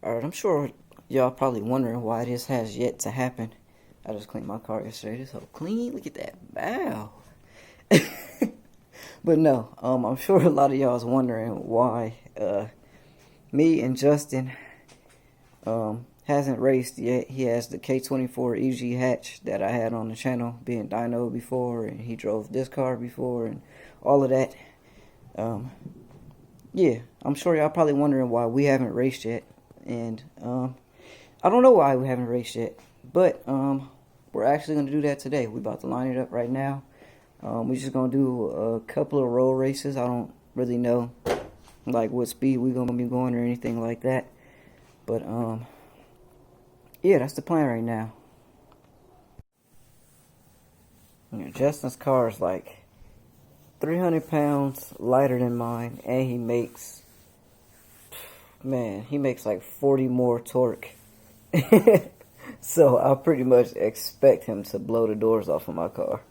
Alright, I'm sure y'all probably wondering why this has yet to happen. I just cleaned my car yesterday. It's so clean. Look at that bow. But no, I'm sure a lot of y'all is wondering why me and Justin hasn't raced yet. He has the K24 EG Hatch that I had on the channel, being dynoed before, and he drove this car before, and all of that. Yeah, I'm sure y'all probably wondering why we haven't raced yet, and I don't know why we haven't raced yet, but we're actually gonna do that today. We're about to line it up right now. We're just gonna do a couple of road races. I don't really know like what speed we're gonna be going or anything like that, but yeah, that's the plan right now. You know, Justin's car is like 300 pounds lighter than mine, and he makes like 40 more torque. So I pretty much expect him to blow the doors off of my car.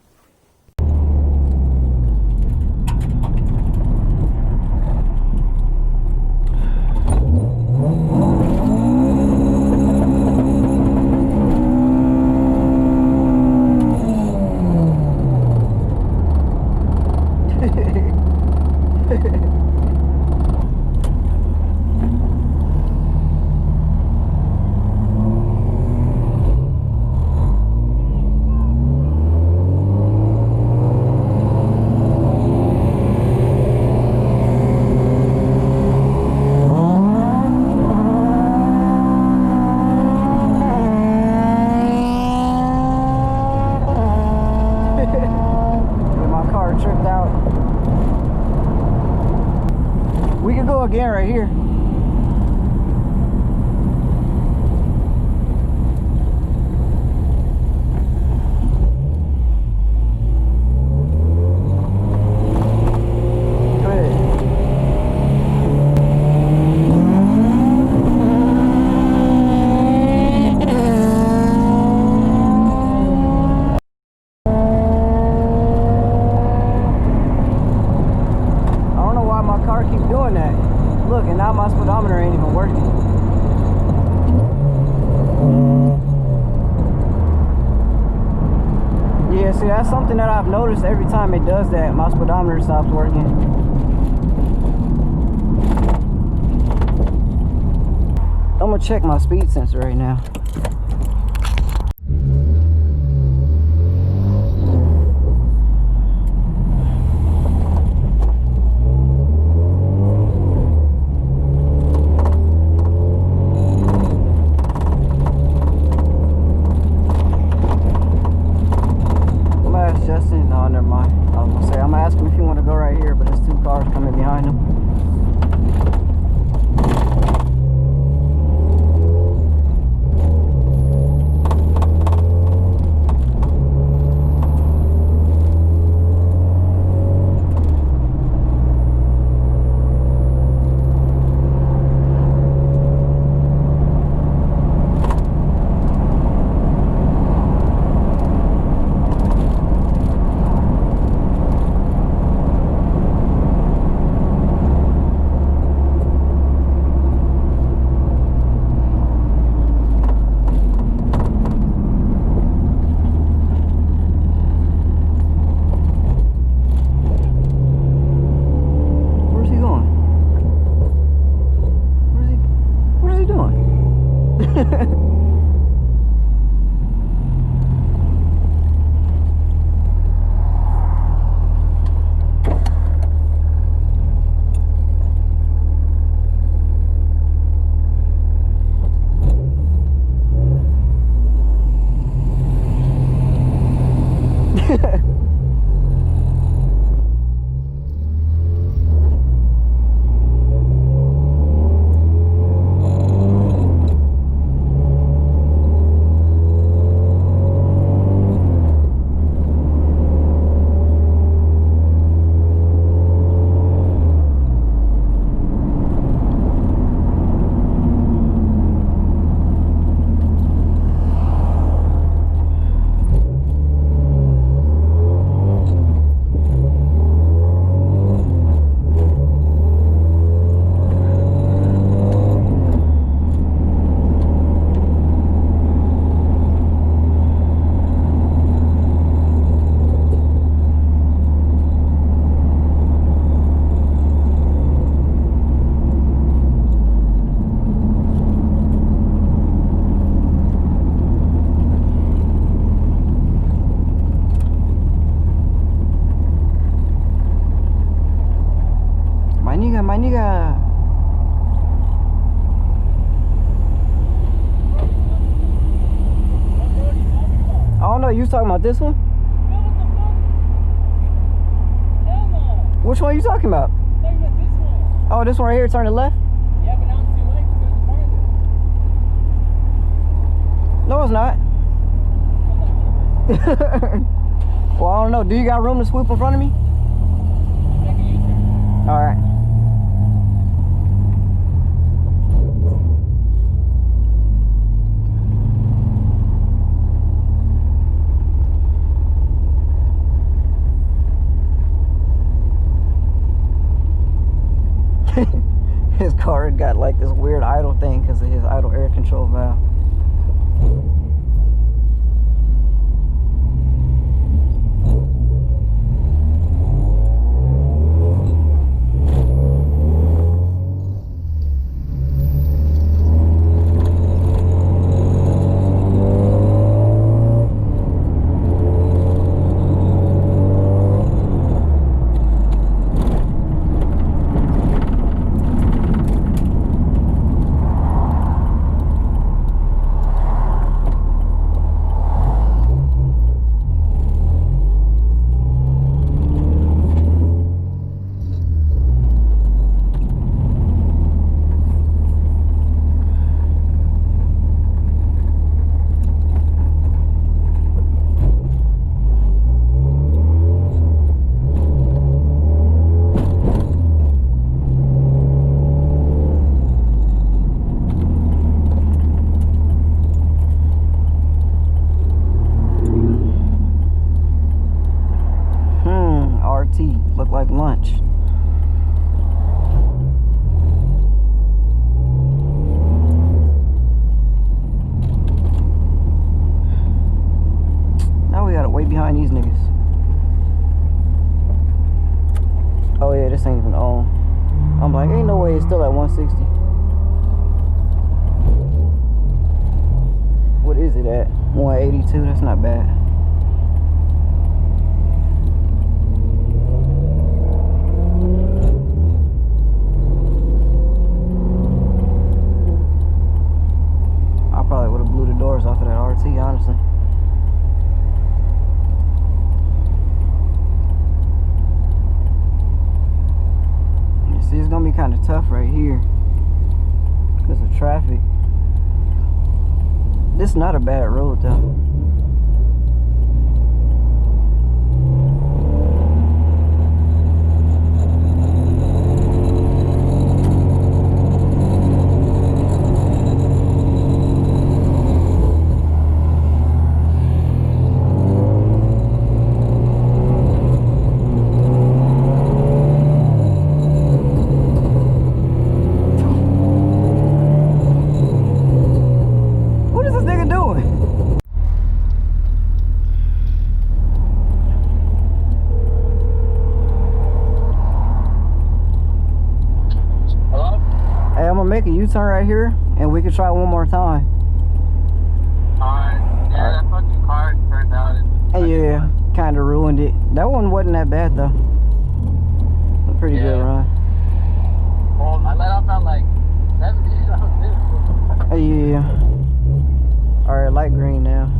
We can go again right here. Go ahead. I don't know why my car keeps doing that. Look, and now my speedometer ain't even working. Yeah, see, that's something that I've noticed every time it does that. My speedometer stops working. I'm gonna check my speed sensor right now. Justin, no, never mind. I was gonna say, I'm gonna ask him if he want to go right here, but there's two cars coming behind him. you was talking about this one? No, what the fuck? Hell no. Which one are you talking about? I'm talking about this one. Oh, this one right here, turn to left? Yeah, but now it's too late because there's a car there. No, it's not. Well, I don't know. Do you got room to swoop in front of me? Make a U-turn. All right. His car had got like this weird idle thing because of his idle air control valve. Look like lunch. Now we gotta wait behind these niggas. Oh yeah, this ain't even on. I'm like, ain't no way it's still at 160. What is it at? 182, that's not bad. Probably would have blew the doors off of that RT, honestly. You see, it's gonna be kind of tough right here because of traffic. This is not a bad road though. Make a U-turn right here and we can try one more time. Alright, yeah, that fucking car turned out. Yeah, kind of ruined it. That one wasn't that bad though. A pretty good run. Well, I let off at like 70, that was it. Yeah. Alright, light green now.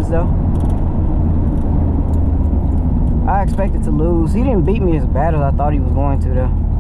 Though I expected to lose. He didn't beat me as bad as I thought he was going to though.